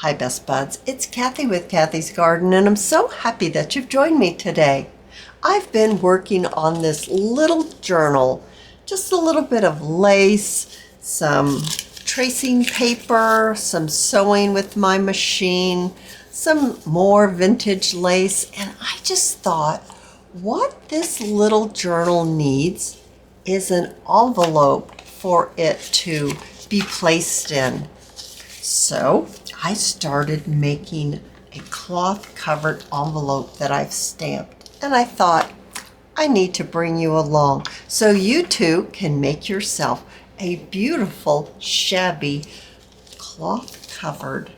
Hi, Best Buds. It's Cathy with Cathy's Garden, and I'm so happy that you've joined me today. I've been working on this little journal, just a little bit of lace, some tracing paper, some sewing with my machine, some more vintage lace, and I just thought what this little journal needs is an envelope for it to be placed in. So I started making a cloth covered envelope that I've stamped, and I thought I need to bring you along so you too can make yourself a beautiful shabby cloth covered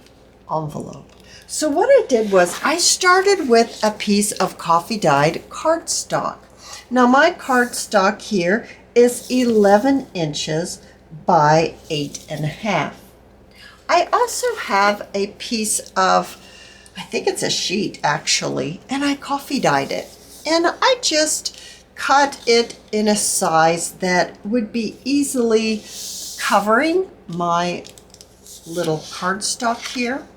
envelope. So what I did was I started with a piece of coffee dyed cardstock. Now my cardstock here is 11 inches by 8.5. I also have a piece of, I think it's a sheet actually, and I coffee dyed it. And I just cut it in a size that would be easily covering my little cardstock here.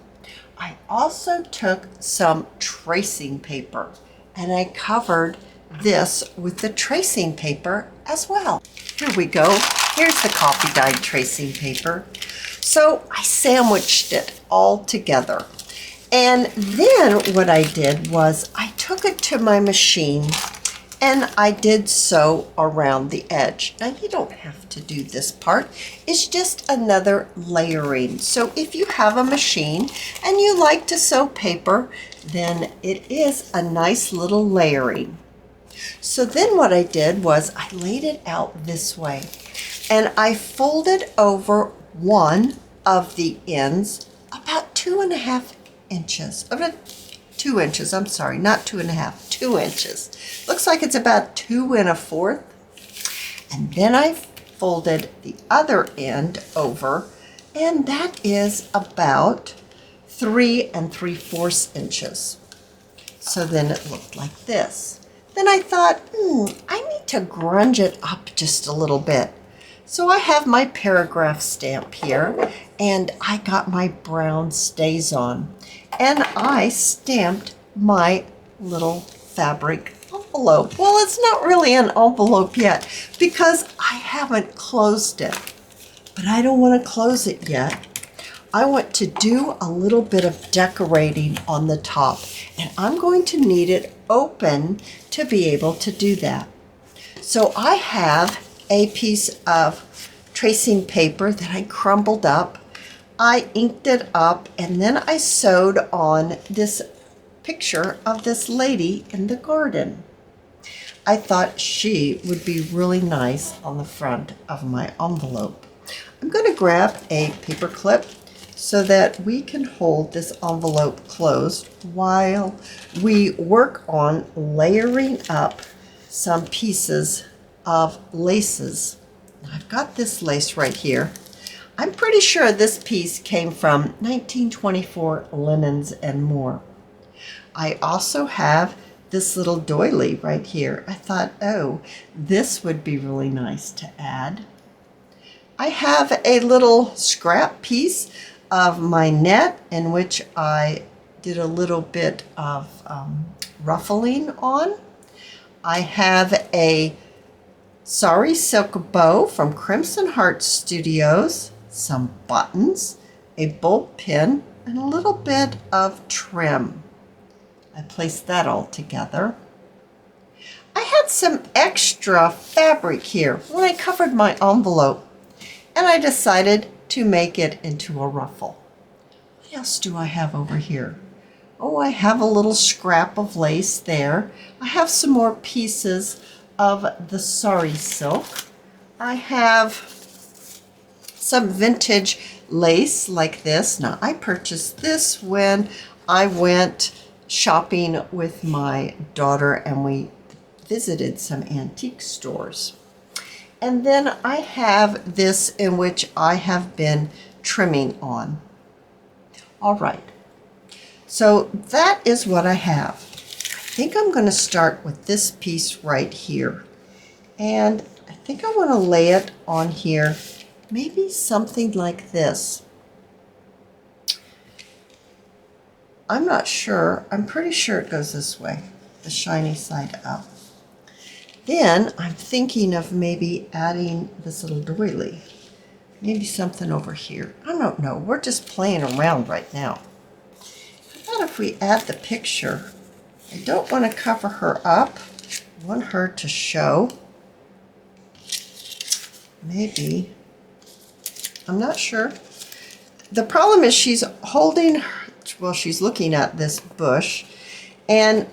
I also took some tracing paper and I covered this with the tracing paper as well. Here we go. Here's the coffee dyed tracing paper. So I sandwiched it all together. And then what I did was I took it to my machine and I did sew around the edge. Now you don't have to do this part. It's just another layering. So if you have a machine and you like to sew paper, then it is a nice little layering. So then what I did was I laid it out this way and I folded over one of the ends about 2.5 inches. About 2 inches, I'm sorry, not 2.5, 2 inches. Looks like it's about 2 1/4. And then I folded the other end over, and that is about 3 3/4 inches. So then it looked like this. Then I thought, I need to grunge it up just a little bit. So I have my paragraph stamp here, and I got my brown StazOn, and I stamped my little fabric envelope. Well, it's not really an envelope yet because I haven't closed it, but I don't want to close it yet. I want to do a little bit of decorating on the top, and I'm going to need it open to be able to do that. So I have a piece of tracing paper that I crumbled up. I inked it up, and then I sewed on this picture of this lady in the garden. I thought she would be really nice on the front of my envelope. I'm going to grab a paper clip so that we can hold this envelope closed while we work on layering up some pieces of laces. I've got this lace right here. I'm pretty sure this piece came from 1924 Linens and More. I also have this little doily right here. I thought, oh, this would be really nice to add. I have a little scrap piece of my net in which I did a little bit of ruffling on. I have a Sari silk bow from Crimson Heart Studios, some buttons, a bolt pin, and a little bit of trim. I placed that all together. I had some extra fabric here when I covered my envelope, and I decided to make it into a ruffle. What else do I have over here? Oh, I have a little scrap of lace there. I have some more pieces of the Sari silk. I have some vintage lace like this. Now, I purchased this when I went shopping with my daughter and we visited some antique stores. And then I have this in which I have been trimming on. All right, so that is what I have. I think I'm going to start with this piece right here. And I think I want to lay it on here, maybe something like this. I'm not sure. I'm pretty sure it goes this way, the shiny side up. Then I'm thinking of maybe adding this little doily. Maybe something over here. I don't know. We're just playing around right now. How about if we add the picture? I don't want to cover her up. I want her to show. Maybe. I'm not sure. The problem is she's holding, well, she's looking at this bush, and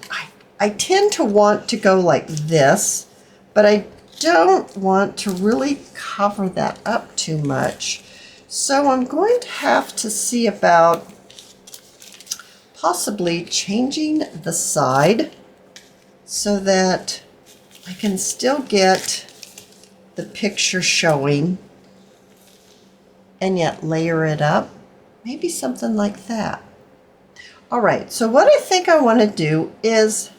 I tend to want to go like this, but I don't want to really cover that up too much. So I'm going to have to see about possibly changing the side so that I can still get the picture showing and yet layer it up. Maybe something like that. All right, so what I think I want to do is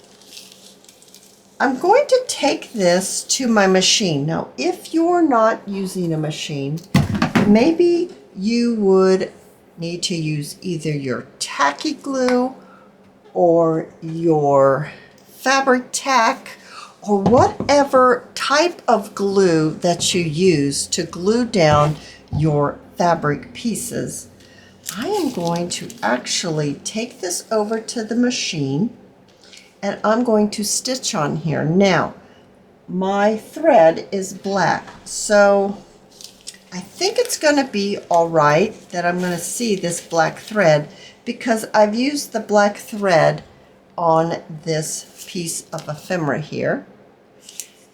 I'm going to take this to my machine. Now, if you're not using a machine, maybe you would need to use either your tacky glue or your fabric tack or whatever type of glue that you use to glue down your fabric pieces. I am going to actually take this over to the machine and I'm going to stitch on here. Now, my thread is black, so I think it's going to be all right that I'm going to see this black thread because I've used the black thread on this piece of ephemera here.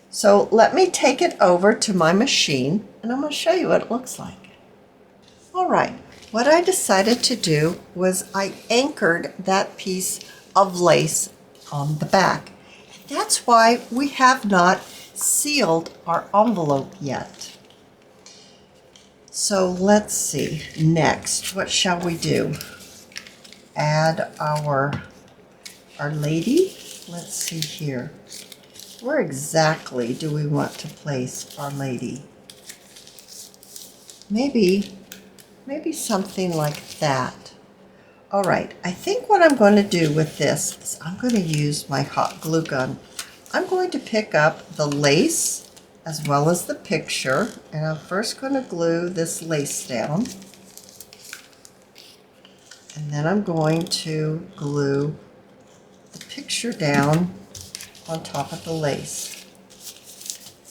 So let me take it over to my machine and I'm going to show you what it looks like. All right, what I decided to do was I anchored that piece of lace on the back. That's why we have not sealed our envelope yet. So let's see, next, what shall we do? Add our lady. Let's see here. Where exactly do we want to place our lady? Maybe something like that. All right, I think what I'm going to do with this is I'm going to use my hot glue gun. I'm going to pick up the lace as well as the picture, and I'm first going to glue this lace down. And then I'm going to glue the picture down on top of the lace.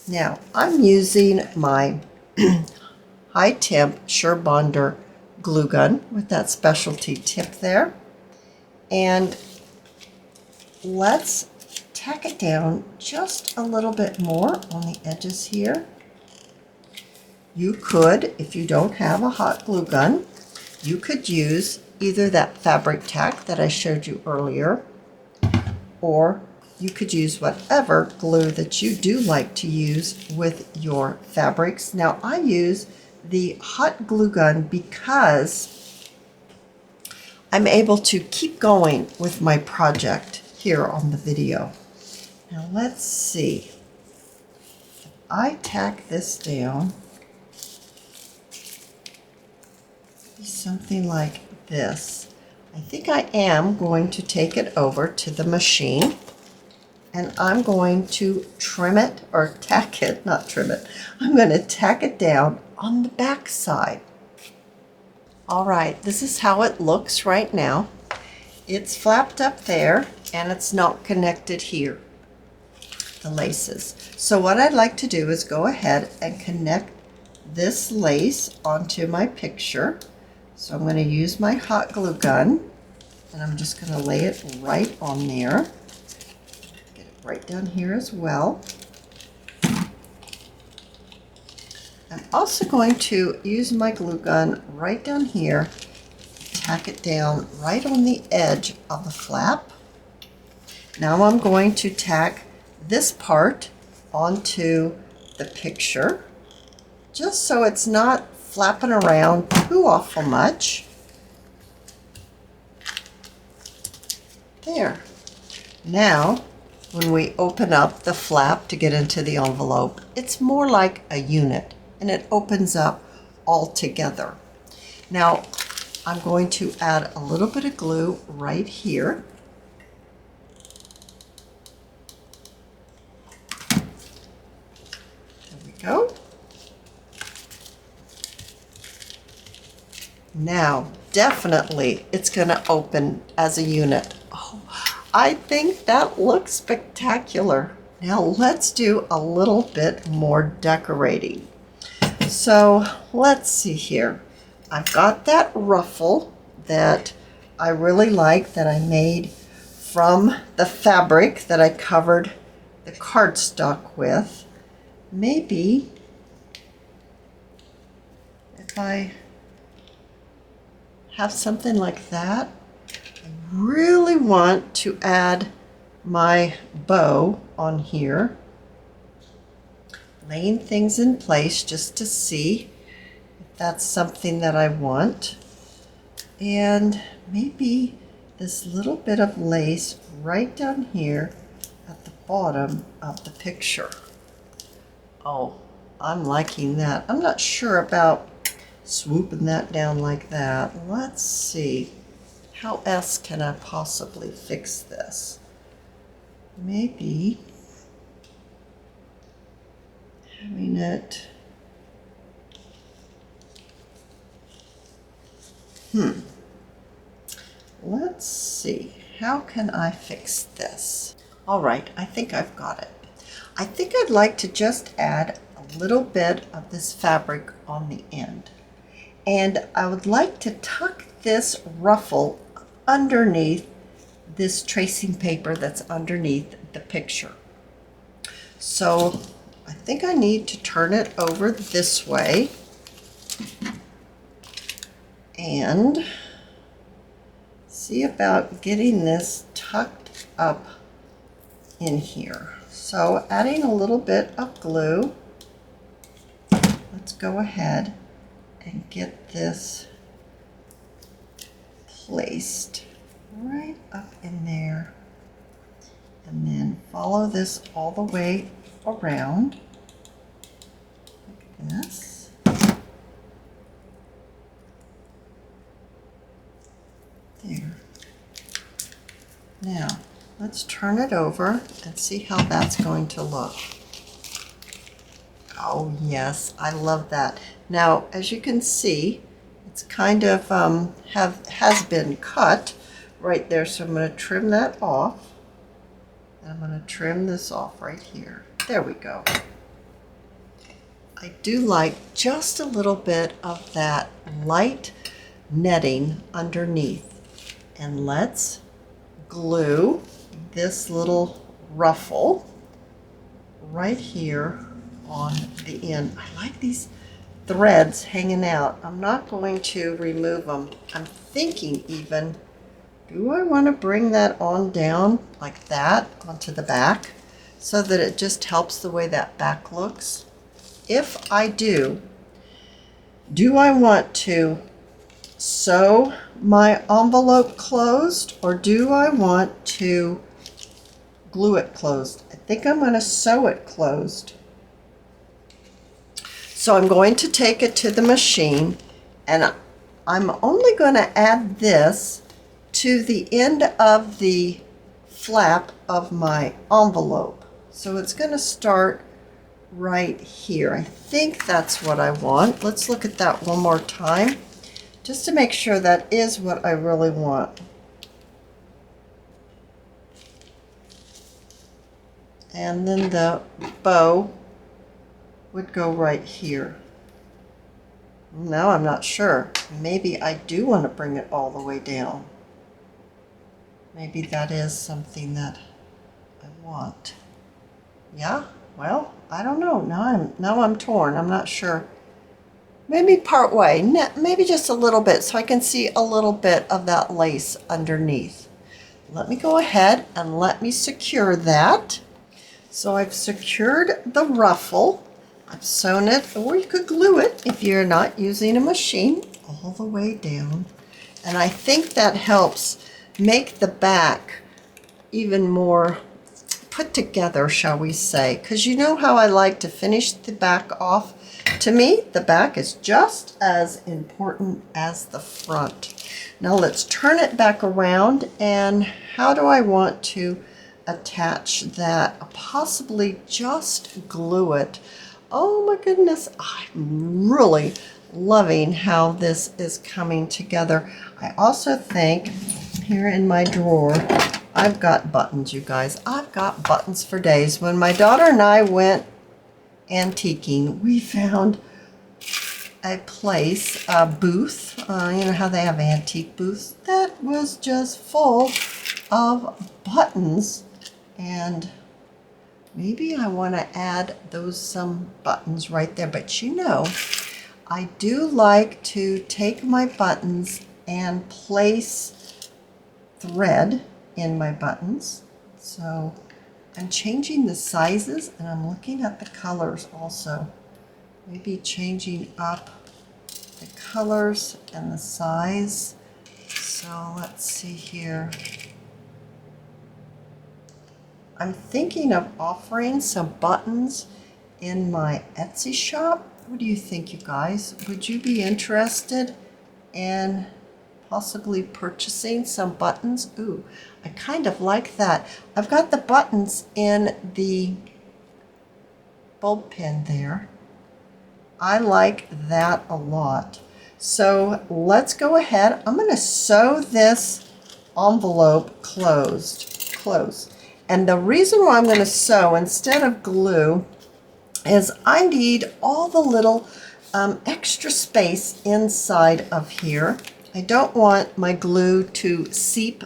Now, I'm using my high temp Sure glue gun with that specialty tip there. And let's tack it down just a little bit more on the edges here. You could, if you don't have a hot glue gun, you could use either that fabric tack that I showed you earlier, or you could use whatever glue that you do like to use with your fabrics. Now, I use the hot glue gun because I'm able to keep going with my project here on the video. Now let's see. I tack this down, something like this. I think I am going to take it over to the machine and I'm going to trim it, or tack it, not trim it. I'm going to tack it down on the back side. All right, this is how it looks right now. It's flapped up there and it's not connected here, the laces. So what I'd like to do is go ahead and connect this lace onto my picture. So I'm going to use my hot glue gun and I'm just going to lay it right on there. Get it right down here as well. I'm also going to use my glue gun right down here, tack it down right on the edge of the flap. Now I'm going to tack this part onto the picture, just so it's not flapping around too awful much. There. Now, when we open up the flap to get into the envelope, it's more like a unit and it opens up all together. Now, I'm going to add a little bit of glue right here. There we go. Now, definitely, it's going to open as a unit. Oh, I think that looks spectacular. Now, let's do a little bit more decorating. So, let's see here. I've got that ruffle that I really like that I made from the fabric that I covered the cardstock with. Maybe if I have something like that. I really want to add my bow on here. Laying things in place just to see if that's something that I want. And maybe this little bit of lace right down here at the bottom of the picture. Oh, I'm liking that. I'm not sure about swooping that down like that. Let's see. How else can I possibly fix this? Maybe having it. Let's see. How can I fix this? All right, I think I've got it. I think I'd like to just add a little bit of this fabric on the end. And I would like to tuck this ruffle underneath this tracing paper that's underneath the picture. So I think I need to turn it over this way and see about getting this tucked up in here. So adding a little bit of glue, let's go ahead and get this placed right up in there, and then follow this all the way around like this. There. Now let's turn it over and see how that's going to look. Oh yes, I love that. Now, as you can see, it's kind of has been cut right there, so I'm going to trim that off. And I'm going to trim this off right here. There we go. I do like just a little bit of that light netting underneath. And let's glue this little ruffle right here on the end. I like these threads hanging out. I'm not going to remove them. I'm thinking even, do I want to bring that on down like that onto the back so that it just helps the way that back looks? If I do I want to sew my envelope closed or do I want to glue it closed? I think I'm going to sew it closed. So I'm going to take it to the machine and I'm only going to add this to the end of the flap of my envelope. So it's going to start right here. I think that's what I want. Let's look at that one more time just to make sure that is what I really want. And then the bow would go right here. Now I'm not sure. Maybe I do want to bring it all the way down. Maybe that is something that I want. Yeah, well, I don't know. Now I'm torn. I'm not sure. Maybe part way, maybe just a little bit so I can see a little bit of that lace underneath. Let me go ahead and let me secure that. So I've secured the ruffle. I've sewn it, or you could glue it if you're not using a machine, all the way down. And I think that helps make the back even more put together, shall we say. Because you know how I like to finish the back off To me, the back is just as important as the front. Now let's turn it back around, and how do I want to attach that? Possibly just glue it. Oh my goodness, I'm really loving how this is coming together. I also think here in my drawer, I've got buttons, you guys. I've got buttons for days. When my daughter and I went antiquing, we found a place, a booth, you know how they have antique booths, that was just full of buttons. And maybe I want to add some buttons right there. But you know, I do like to take my buttons and place thread in my buttons. So I'm changing the sizes, and I'm looking at the colors also. Maybe changing up the colors and the size. So let's see here. I'm thinking of offering some buttons in my Etsy shop. What do you think, you guys? Would you be interested in possibly purchasing some buttons? Ooh, I kind of like that. I've got the buttons in the bulb pin there. I like that a lot. So let's go ahead. I'm going to sew this envelope close. And the reason why I'm going to sew instead of glue is I need all the little extra space inside of here. I don't want my glue to seep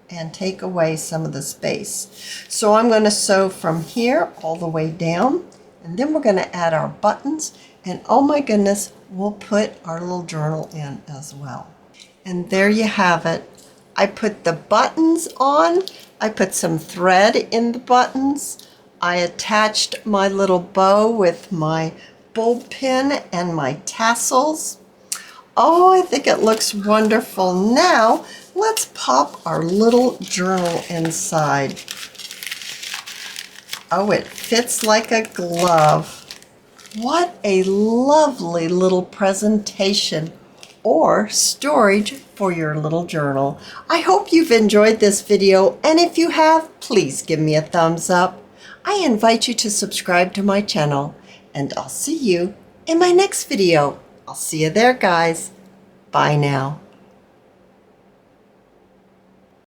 and take away some of the space. So I'm going to sew from here all the way down, and then we're going to add our buttons, and oh my goodness, we'll put our little journal in as well. And there you have it. I put the buttons on. I put some thread in the buttons. I attached my little bow with my bulb pin and my tassels. Oh, I think it looks wonderful. Now, let's pop our little journal inside. Oh, it fits like a glove. What a lovely little presentation or storage for your little journal. I hope you've enjoyed this video, and if you have, please give me a thumbs up. I invite you to subscribe to my channel, and I'll see you in my next video. I'll see you there, guys. Bye now.